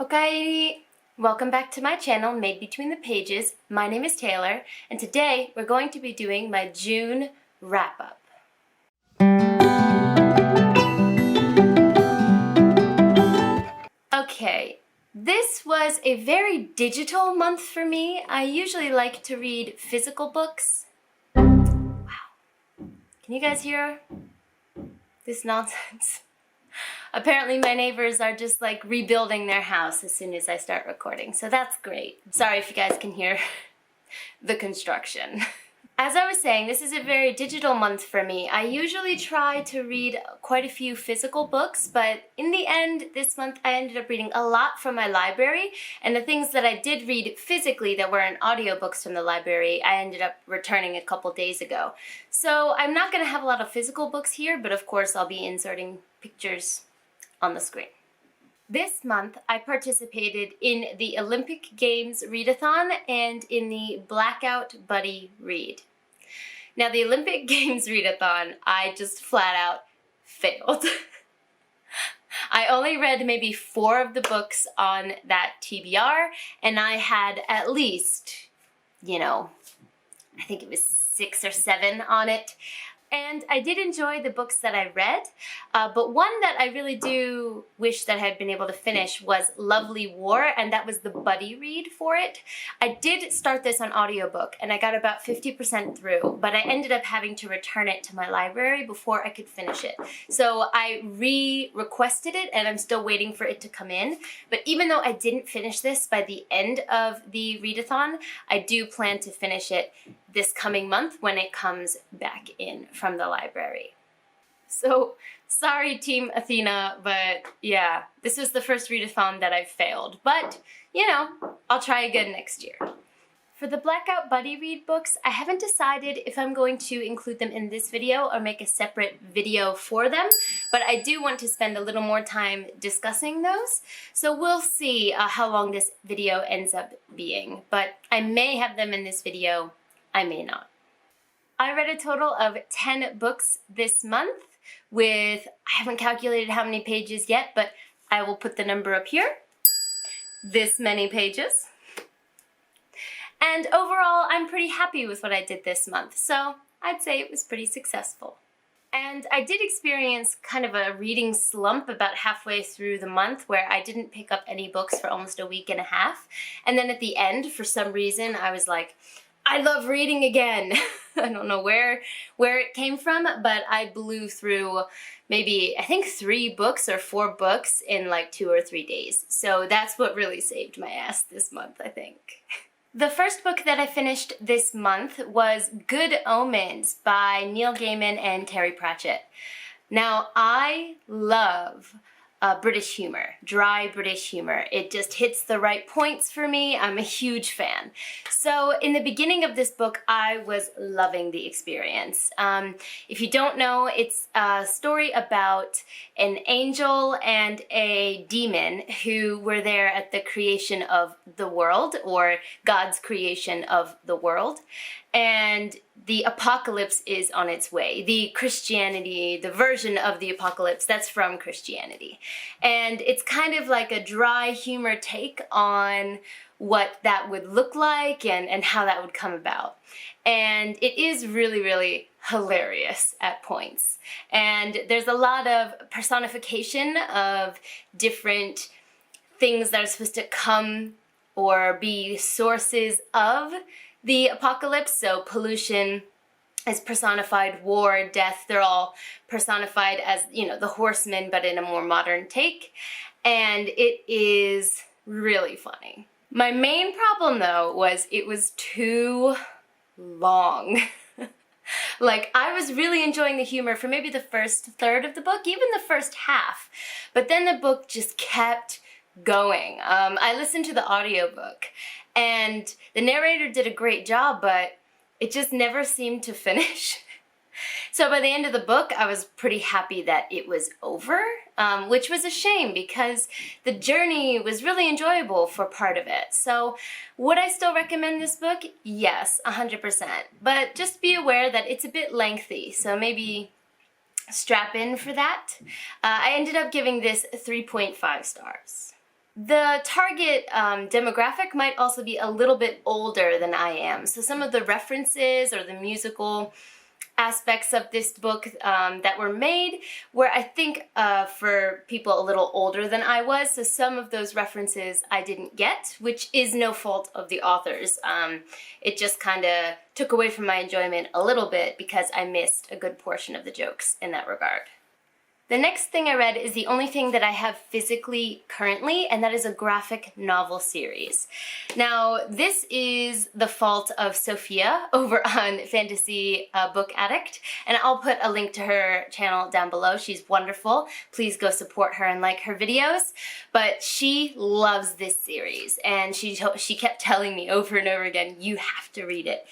Okay, welcome back to my channel, Made Between the Pages. My name is Taylor, and today we're going to be doing my June wrap-up. Okay, this was a very digital month for me. I usually like to read physical books. Wow. Can you guys hear this nonsense? Apparently my neighbors are just like rebuilding their house as soon as I start recording, so that's great. Sorry if you guys can hear the construction. As I was saying, this is a very digital month for me. I usually try to read quite a few physical books, but in the end, this month I ended up reading a lot from my library, and the things that I did read physically that were in audiobooks from the library, I ended up returning a couple days ago. So I'm not going to have a lot of physical books here, but of course I'll be inserting pictures on the screen. This month, I participated in the Olympic Games Readathon and in the Blackout Buddy read. Now, the Olympic Games Readathon, I just flat out failed. I only read maybe 4 of the books on that TBR, and I had at least, I think it was 6 or 7 on it. And I did enjoy the books that I read, but one that I really do wish that I had been able to finish was Lovely War, and that was the buddy read for it. I did start this on audiobook, and I got about 50% through, but I ended up having to return it to my library before I could finish it. So I re-requested it, and I'm still waiting for it to come in. But even though I didn't finish this by the end of the readathon, I do plan to finish it this coming month when it comes back in from the library. So, sorry Team Athena, but yeah, this was the first readathon that I've failed. But, I'll try again next year. For the Blackout Buddy read books, I haven't decided if I'm going to include them in this video or make a separate video for them, but I do want to spend a little more time discussing those. So we'll see how long this video ends up being, but I may have them in this video, I may not. I read a total of 10 books this month with, I haven't calculated how many pages yet, but I will put the number up here. This many pages. And overall, I'm pretty happy with what I did this month, so I'd say it was pretty successful. And I did experience kind of a reading slump about halfway through the month where I didn't pick up any books for almost a week and a half. And then at the end, for some reason, I was like, I love reading again. I don't know where it came from, but I blew through maybe, I think 3 books or 4 books in like 2 or 3 days. So that's what really saved my ass this month, I think. The first book that I finished this month was Good Omens by Neil Gaiman and Terry Pratchett. Now, I love British humor, dry British humor. It just hits the right points for me. I'm a huge fan. So in the beginning of this book, I was loving the experience. If you don't know, it's a story about an angel and a demon who were there at the creation of the world, or God's creation of the world. And the apocalypse is on its way. The Christianity, the version of the apocalypse, that's from Christianity. And it's kind of like a dry humor take on what that would look like and how that would come about. And it is really, really hilarious at points. And there's a lot of personification of different things that are supposed to come or be sources of the apocalypse. So pollution is personified, war, death, they're all personified as, the horsemen, but in a more modern take. And it is really funny. My main problem though was it was too long. Like, I was really enjoying the humor for maybe the first third of the book, even the first half. But then the book just kept going. I listened to the audiobook, and the narrator did a great job, but it just never seemed to finish. So by the end of the book, I was pretty happy that it was over, which was a shame because the journey was really enjoyable for part of it. So would I still recommend this book? Yes, 100%. But just be aware that it's a bit lengthy, so maybe strap in for that. I ended up giving this 3.5 stars. The target demographic might also be a little bit older than I am. So some of the references or the musical aspects of this book that were made were, I think, for people a little older than I was. So some of those references I didn't get, which is no fault of the authors. It just kind of took away from my enjoyment a little bit because I missed a good portion of the jokes in that regard. The next thing I read is the only thing that I have physically currently, and that is a graphic novel series. Now, this is the fault of Sophia over on Fantasy Book Addict, and I'll put a link to her channel down below. She's wonderful. Please go support her and like her videos. But she loves this series, and she kept telling me over and over again, you have to read it.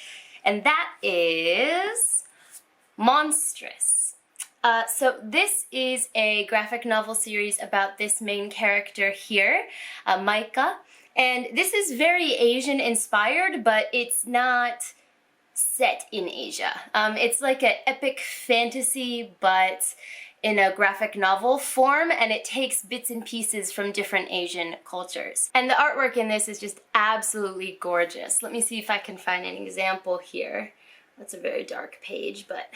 And that is Monstress. So this is a graphic novel series about this main character here, Micah, and this is very Asian inspired, but it's not set in Asia. It's like an epic fantasy, but in a graphic novel form, and it takes bits and pieces from different Asian cultures. And the artwork in this is just absolutely gorgeous. Let me see if I can find an example here. That's a very dark page, but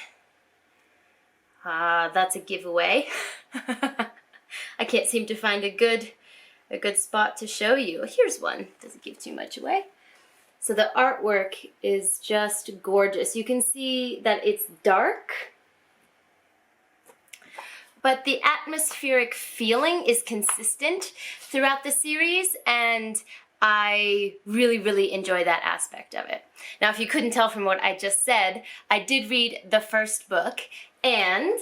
that's a giveaway. I can't seem to find a good spot to show you. Here's one. Doesn't give too much away. So the artwork is just gorgeous. You can see that it's dark, but the atmospheric feeling is consistent throughout the series, and I really, really enjoy that aspect of it. Now, if you couldn't tell from what I just said, I did read the first book, and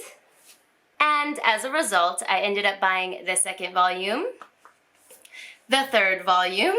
as a result, I ended up buying the second volume, the third volume,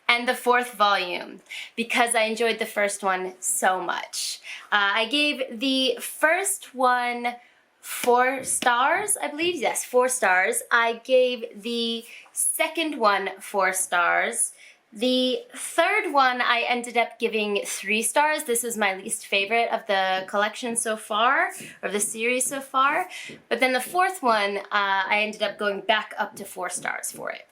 and the fourth volume because I enjoyed the first one so much. I gave the first one 4 stars, I believe. Yes, 4 stars. I gave the second one 4 stars. The third one I ended up giving 3 stars. This is my least favorite of the collection so far, or the series so far. But then the fourth one, I ended up going back up to 4 stars for it.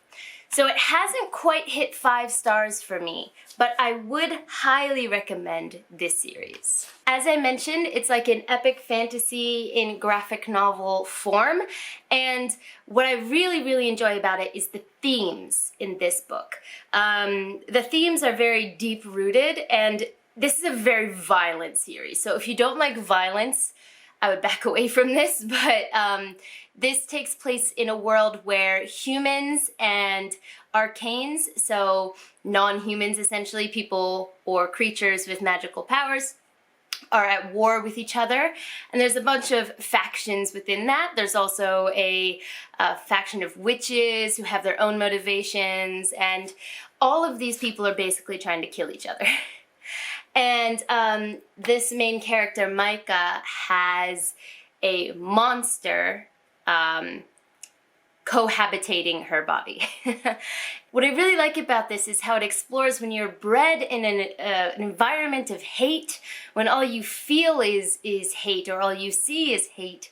So it hasn't quite hit 5 stars for me, but I would highly recommend this series. As I mentioned, it's like an epic fantasy in graphic novel form, and what I really, really enjoy about it is the themes in this book. The themes are very deep-rooted, and this is a very violent series, so if you don't like violence, I would back away from this, but this takes place in a world where humans and arcanes, so non-humans essentially, people or creatures with magical powers, are at war with each other, and there's a bunch of factions within that. There's also a faction of witches who have their own motivations, and all of these people are basically trying to kill each other. And this main character, Micah, has a monster cohabitating her body. What I really like about this is how it explores when you're bred in an environment of hate, when all you feel is hate or all you see is hate.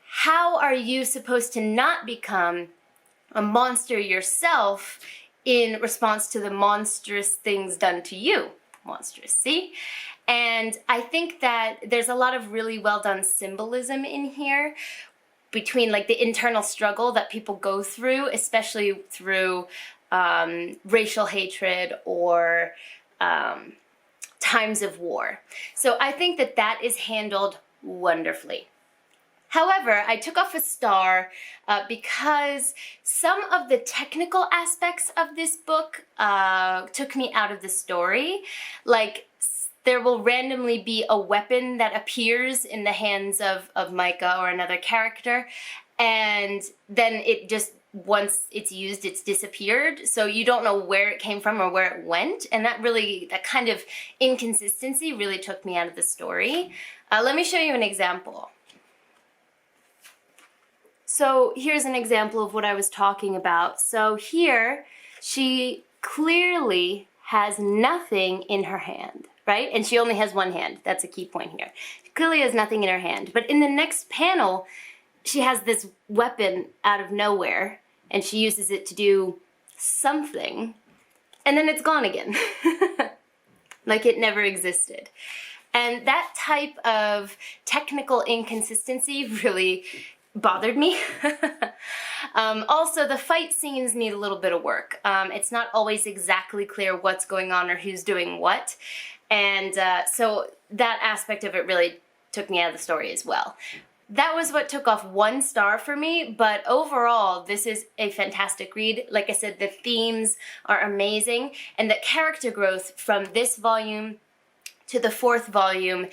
How are you supposed to not become a monster yourself in response to the monstrous things done to you? Monstrous, see? And I think that there's a lot of really well done symbolism in here between like the internal struggle that people go through, especially through racial hatred or times of war. So I think that that is handled wonderfully. However, I took off a star because some of the technical aspects of this book took me out of the story. Like, there will randomly be a weapon that appears in the hands of Micah or another character, and then it just, once it's used, it's disappeared. So you don't know where it came from or where it went, and that kind of inconsistency really took me out of the story. Let me show you an example. So here's an example of what I was talking about. So here, she clearly has nothing in her hand, right? And she only has one hand. That's a key point here. She clearly has nothing in her hand. But in the next panel, she has this weapon out of nowhere, and she uses it to do something, and then it's gone again. Like it never existed. And that type of technical inconsistency really bothered me. Also, the fight scenes need a little bit of work. It's not always exactly clear what's going on or who's doing what. And so that aspect of it really took me out of the story as well. That was what took off 1 star for me, but overall, this is a fantastic read. Like I said, the themes are amazing, and the character growth from this volume to the 4th volume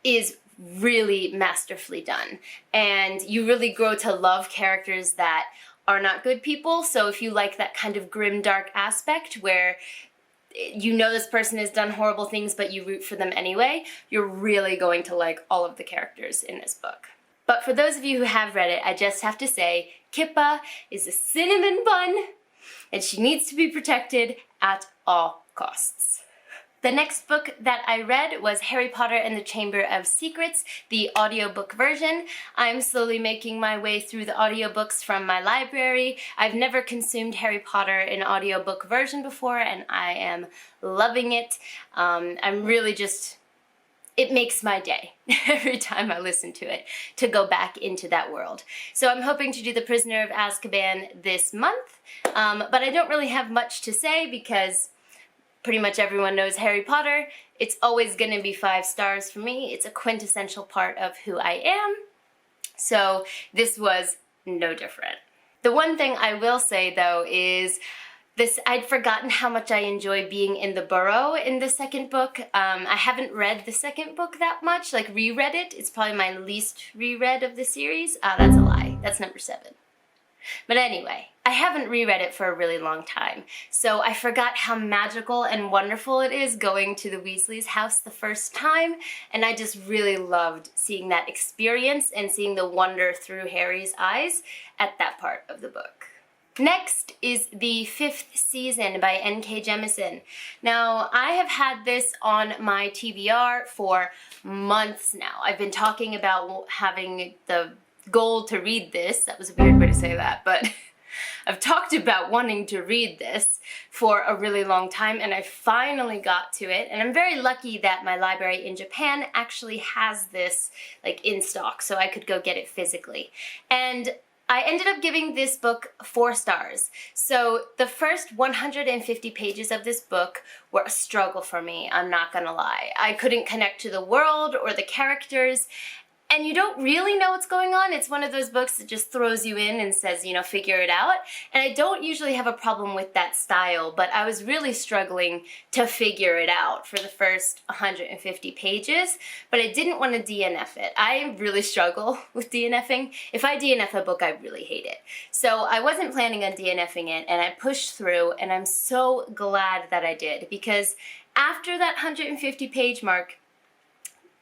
is really masterfully done. And you really grow to love characters that are not good people. So if you like that kind of grim, dark aspect where you know this person has done horrible things, but you root for them anyway, you're really going to like all of the characters in this book. But for those of you who have read it, I just have to say, Kippa is a cinnamon bun, and she needs to be protected at all costs. The next book that I read was Harry Potter and the Chamber of Secrets, the audiobook version. I'm slowly making my way through the audiobooks from my library. I've never consumed Harry Potter in audiobook version before, and I am loving it. I'm really just... It makes my day every time I listen to it, to go back into that world. So I'm hoping to do The Prisoner of Azkaban this month, but I don't really have much to say because pretty much everyone knows Harry Potter. It's always going to be 5 stars for me. It's a quintessential part of who I am. So this was no different. The one thing I will say though is I'd forgotten how much I enjoy being in the burrow in the second book. I haven't read the second book that much, like reread it. It's probably my least reread of the series. That's a lie. That's number 7. But anyway, I haven't reread it for a really long time, so I forgot how magical and wonderful it is going to the Weasleys' house the first time, and I just really loved seeing that experience and seeing the wonder through Harry's eyes at that part of the book. Next is the 5th season by N.K. Jemisin. Now, I have had this on my TBR for months now. I've been talking about having the goal to read this. That was a weird way to say that, but I've talked about wanting to read this for a really long time, and I finally got to it. And I'm very lucky that my library in Japan actually has this like in stock, so I could go get it physically. And I ended up giving this book 4 stars. So the first 150 pages of this book were a struggle for me, I'm not gonna lie. I couldn't connect to the world or the characters, and you don't really know what's going on. It's one of those books that just throws you in and says, you know, figure it out. And I don't usually have a problem with that style, but I was really struggling to figure it out for the first 150 pages, but I didn't want to DNF it. I really struggle with DNFing. If I DNF a book, I really hate it. So I wasn't planning on DNFing it, and I pushed through, and I'm so glad that I did, because after that 150 page mark,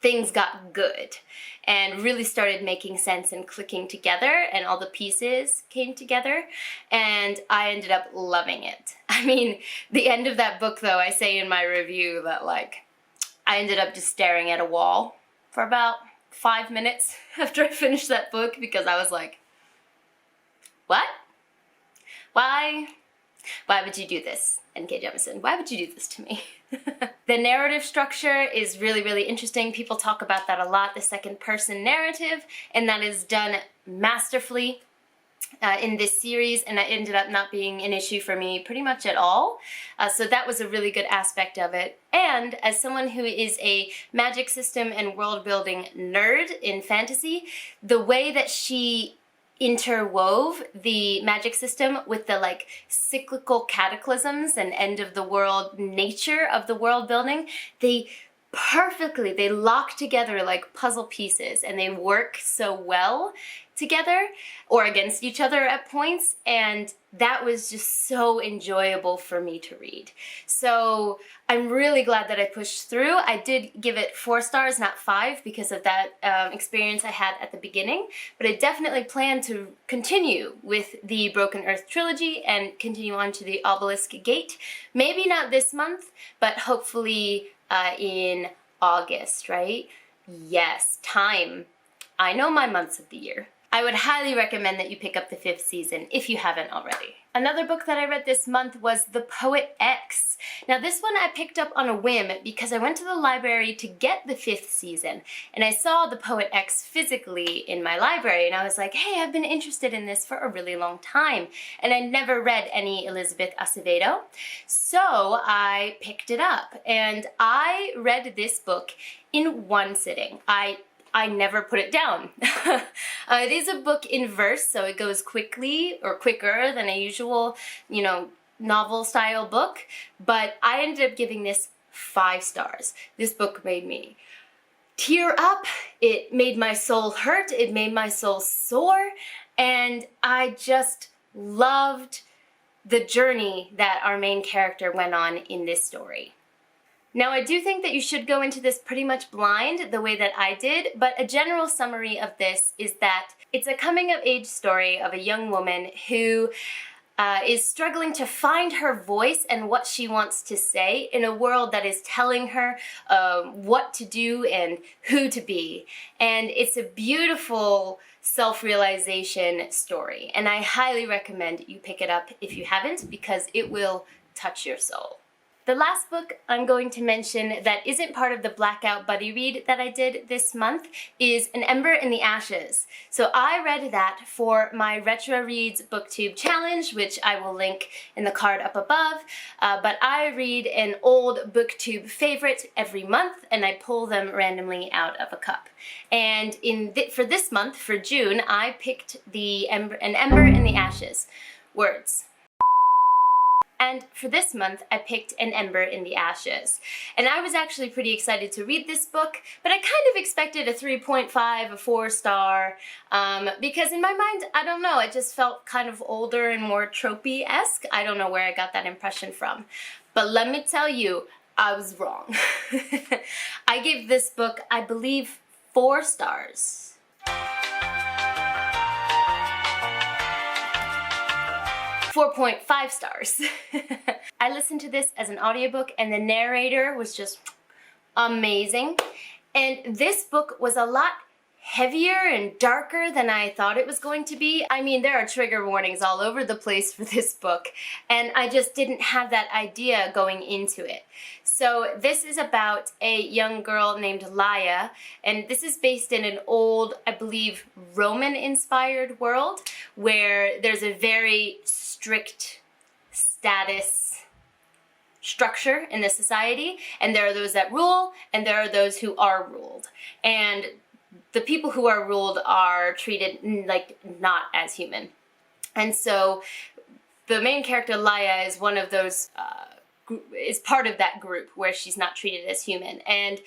things got good and really started making sense and clicking together, and all the pieces came together, and I ended up loving it. I mean, the end of that book though, I say in my review that like, I ended up just staring at a wall for about 5 minutes after I finished that book, because I was like, what? Why would you do this, N.K. Jemisin? Why would you do this to me? The narrative structure is really, really interesting. People talk about that a lot, the second person narrative, and that is done masterfully in this series, and that ended up not being an issue for me pretty much at all. So that was a really good aspect of it. And as someone who is a magic system and world building nerd in fantasy, the way that she interwove the magic system with the like cyclical cataclysms and end of the world nature of the world building, they lock together like puzzle pieces, and they work so well together or against each other at points, and that was just so enjoyable for me to read. So I'm really glad that I pushed through. I did give it 4 stars, not 5, because of that experience I had at the beginning, but I definitely plan to continue with the Broken Earth trilogy and continue on to the Obelisk Gate. Maybe not this month, but hopefully in August, right? Yes, time. I know my months of the year. I would highly recommend that you pick up the 5th season if you haven't already. Another book that I read this month was The Poet X. Now this one I picked up on a whim because I went to the library to get the 5th season and I saw The Poet X physically in my library and I was like, hey, I've been interested in this for a really long time and I never read any Elizabeth Acevedo, so I picked it up and I read this book in one sitting. I never put it down. It is a book in verse, so it goes quickly or quicker than a usual, novel style book, but I ended up giving this 5 stars. This book made me tear up, it made my soul hurt, it made my soul sore, and I just loved the journey that our main character went on in this story. Now, I do think that you should go into this pretty much blind, the way that I did, but a general summary of this is that it's a coming-of-age story of a young woman who is struggling to find her voice and what she wants to say in a world that is telling her what to do and who to be. And it's a beautiful self-realization story, and I highly recommend you pick it up if you haven't, because it will touch your soul. The last book I'm going to mention that isn't part of the Blackout Buddy read that I did this month is An Ember in the Ashes. So I read that for my Retro Reads BookTube challenge, which I will link in the card up above, but I read an old BookTube favorite every month and I pull them randomly out of a cup. And for this month, for June, I picked An Ember in the Ashes. Words. And for this month, I picked An Ember in the Ashes. And I was actually pretty excited to read this book, but I kind of expected a 3.5, a 4-star, because in my mind, I don't know, it just felt kind of older and more tropey-esque. I don't know where I got that impression from. But let me tell you, I was wrong. I gave this book, I believe, 4 stars. 4.5 stars. I listened to this as an audiobook and the narrator was just amazing. And this book was a lot heavier and darker than I thought it was going to be. I mean, there are trigger warnings all over the place for this book, and I just didn't have that idea going into it. So this is about a young girl named Laia, and this is based in an old, I believe, Roman-inspired world where there's a very strict status structure in the society, and there are those that rule, and there are those who are ruled. And the people who are ruled are treated like not as human. And so the main character, Laia, is one of those, is part of that group where she's not treated as human. And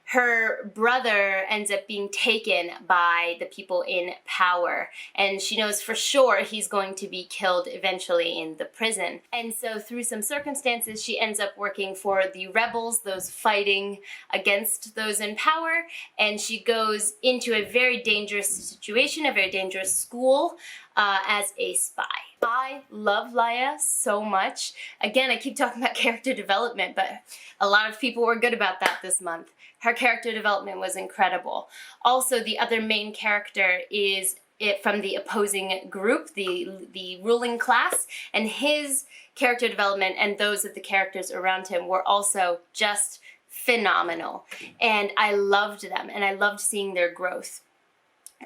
her brother ends up being taken by the people in power, and she knows for sure he's going to be killed eventually in the prison. And so through some circumstances, she ends up working for the rebels, those fighting against those in power, and she goes into a very dangerous situation, a very dangerous school, as a spy. I love Laia so much. Again, I keep talking about character development, but a lot of people were good about that this month. Her character development was incredible. Also, the other main character is from the opposing group, the ruling class, and his character development and those of the characters around him were also just phenomenal. And I loved them, and I loved seeing their growth.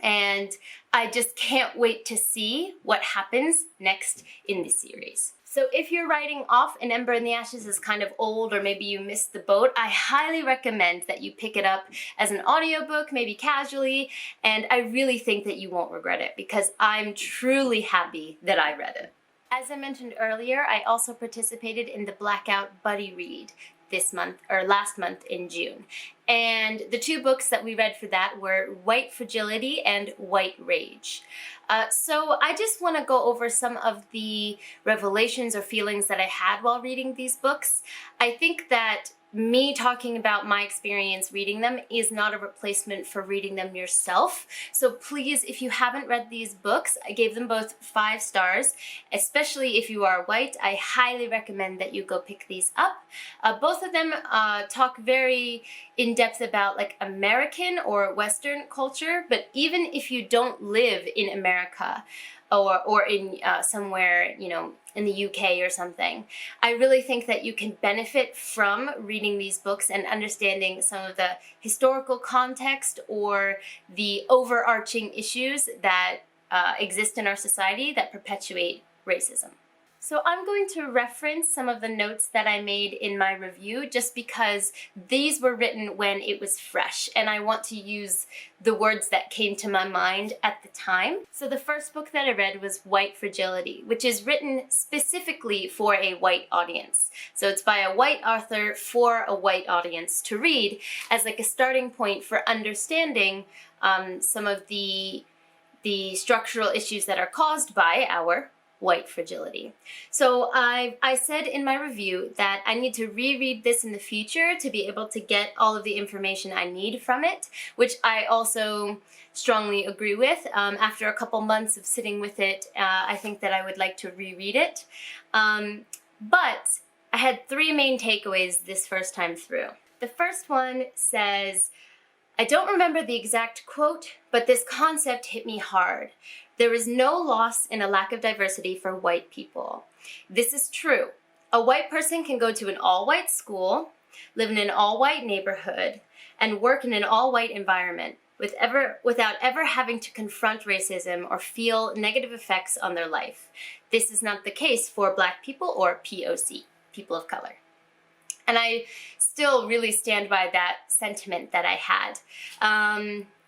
And I just can't wait to see what happens next in the series. So if you're writing off An Ember in the Ashes as kind of old, or maybe you missed the boat, I highly recommend that you pick it up as an audiobook, maybe casually, and I really think that you won't regret it because I'm truly happy that I read it. As I mentioned earlier, I also participated in the Blackout Buddy read this month, or last month in June. And the 2 books that we read for that were White Fragility and White Rage. So I just want to go over some of the revelations or feelings that I had while reading these books. I think that me talking about my experience reading them is not a replacement for reading them yourself. So please, if you haven't read these books, I gave them both 5 stars, especially if you are white. I highly recommend that you go pick these up. Both both of them talk very in depth about like American or Western culture, but even if you don't live in America or in somewhere, you know, in the UK or something, I really think that you can benefit from reading these books and understanding some of the historical context or the overarching issues that exist in our society that perpetuate racism. So I'm going to reference some of the notes that I made in my review just because these were written when it was fresh and I want to use the words that came to my mind at the time. So the first book that I read was White Fragility, which is written specifically for a white audience. So it's by a white author for a white audience to read as like a starting point for understanding some of the structural issues that are caused by our white fragility. So I said in my review that I need to reread this in the future to be able to get all of the information I need from it, which I also strongly agree with. After a couple months of sitting with it, I think that I would like to reread it. But I had three main takeaways this first time through. The first one says, I don't remember the exact quote, but this concept hit me hard. There is no loss in a lack of diversity for white people. This is true. A white person can go to an all-white school, live in an all-white neighborhood, and work in an all-white environment without ever having to confront racism or feel negative effects on their life. This is not the case for Black people or POC, people of color. And I still really stand by that sentiment that I had.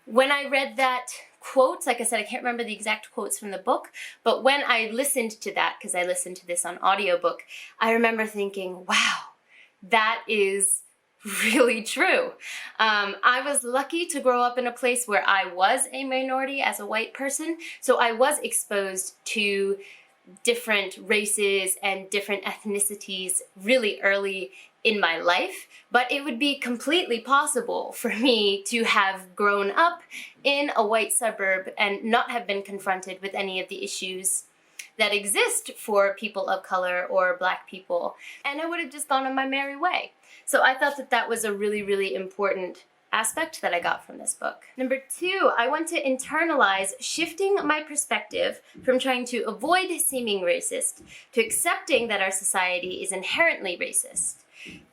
When I read that quote, like I said, I can't remember the exact quotes from the book, but when I listened to that, because I listened to this on audiobook, I remember thinking, wow, that is really true. I was lucky to grow up in a place where I was a minority as a white person, so I was exposed to different races and different ethnicities really early in my life, but it would be completely possible for me to have grown up in a white suburb and not have been confronted with any of the issues that exist for people of color or Black people, and I would have just gone on my merry way. So I thought that that was a really, really important aspect that I got from this book. Number two, I want to internalize shifting my perspective from trying to avoid seeming racist to accepting that our society is inherently racist.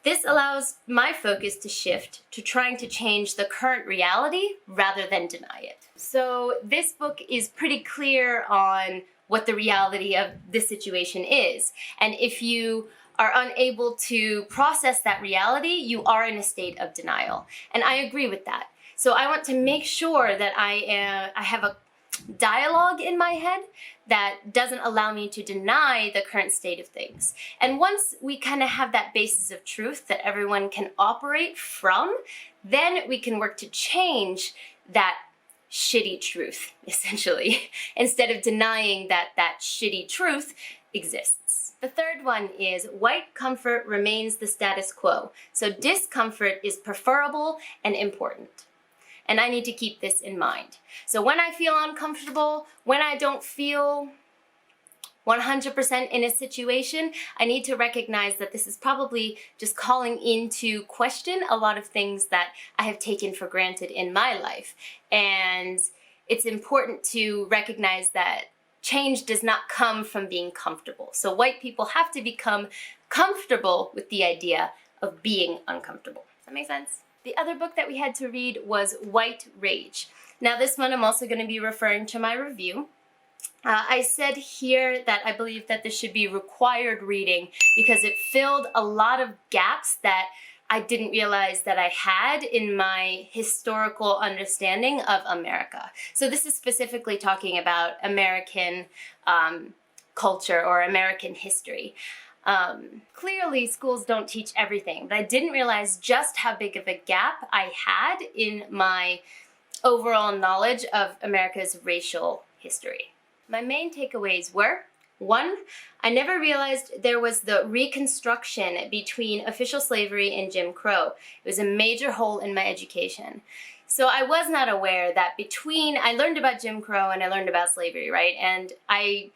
This allows my focus to shift to trying to change the current reality rather than deny it. So this book is pretty clear on what the reality of this situation is. And if you are unable to process that reality, you are in a state of denial. And I agree with that. So I want to make sure that I have a dialogue in my head that doesn't allow me to deny the current state of things. And once we kind of have that basis of truth that everyone can operate from, then we can work to change that shitty truth, essentially, instead of denying that that shitty truth exists. The third one is white comfort remains the status quo, so discomfort is preferable and important. And I need to keep this in mind. So when I feel uncomfortable, when I don't feel 100% in a situation, I need to recognize that this is probably just calling into question a lot of things that I have taken for granted in my life. And it's important to recognize that change does not come from being comfortable. So white people have to become comfortable with the idea of being uncomfortable. Does that make sense? The other book that we had to read was White Rage. Now this one I'm also going to be referring to my review. I said here that I believe that this should be required reading because it filled a lot of gaps that I didn't realize that I had in my historical understanding of America. So this is specifically talking about American culture or American history. Clearly schools don't teach everything, but I didn't realize just how big of a gap I had in my overall knowledge of America's racial history. My main takeaways were, 1, I never realized there was the reconstruction between official slavery and Jim Crow. It was a major hole in my education. So I was not aware that I learned about Jim Crow and I learned about slavery, right? And I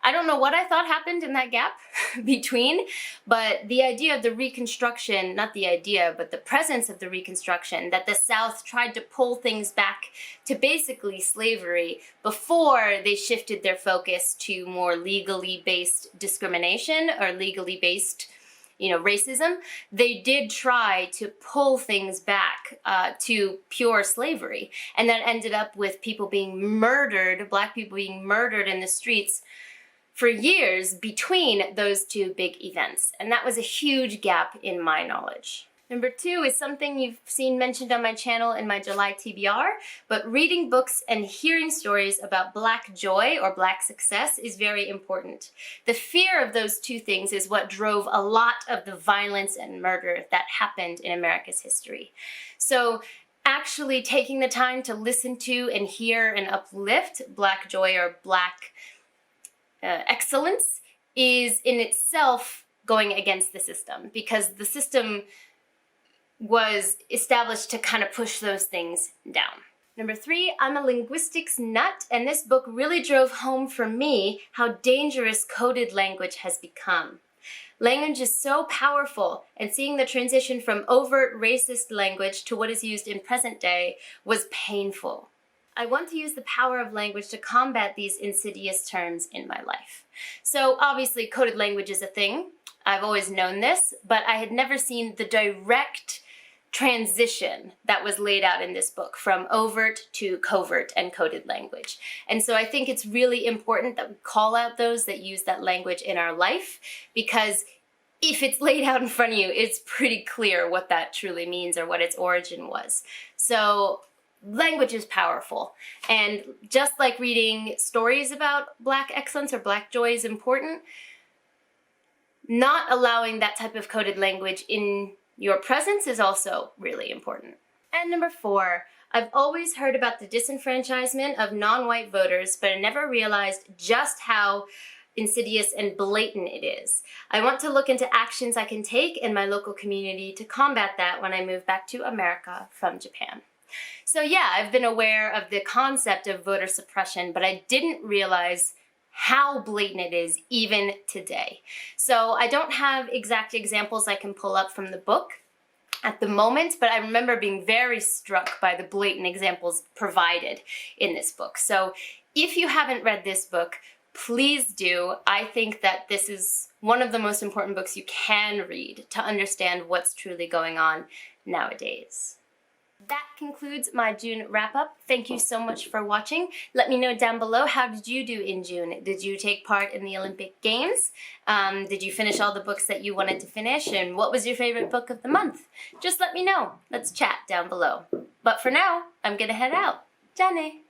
I don't know what I thought happened in that gap between, but the idea of the Reconstruction, not the idea, but the presence of the Reconstruction, that the South tried to pull things back to basically slavery before they shifted their focus to more legally based discrimination or legally based racism. They did try to pull things back to pure slavery. And that ended up with people being murdered, Black people being murdered in the streets for years between those two big events. And that was a huge gap in my knowledge. Number 2 is something you've seen mentioned on my channel in my July TBR, but reading books and hearing stories about Black joy or Black success is very important. The fear of those two things is what drove a lot of the violence and murder that happened in America's history. So actually taking the time to listen to and hear and uplift Black joy or Black excellence is in itself going against the system, because the system was established to kind of push those things down. Number 3, I'm a linguistics nut, and this book really drove home for me how dangerous coded language has become. Language is so powerful, and seeing the transition from overt racist language to what is used in present day was painful. I want to use the power of language to combat these insidious terms in my life. So obviously coded language is a thing. I've always known this, but I had never seen the direct transition that was laid out in this book from overt to covert and coded language. And so I think it's really important that we call out those that use that language in our life, because if it's laid out in front of you, it's pretty clear what that truly means or what its origin was. So language is powerful, and just like reading stories about Black excellence or Black joy is important, not allowing that type of coded language in your presence is also really important. And number 4, I've always heard about the disenfranchisement of non-white voters, but I never realized just how insidious and blatant it is. I want to look into actions I can take in my local community to combat that when I move back to America from Japan. So yeah, I've been aware of the concept of voter suppression, but I didn't realize how blatant it is even today. So I don't have exact examples I can pull up from the book at the moment, but I remember being very struck by the blatant examples provided in this book. So if you haven't read this book, please do. I think that this is one of the most important books you can read to understand what's truly going on nowadays. That concludes my June wrap-up. Thank you so much for watching. Let me know down below, how did you do in June? Did you take part in the Olympic Games? Did you finish all the books that you wanted to finish? And what was your favorite book of the month? Just let me know. Let's chat down below. But for now, I'm gonna head out. Jane!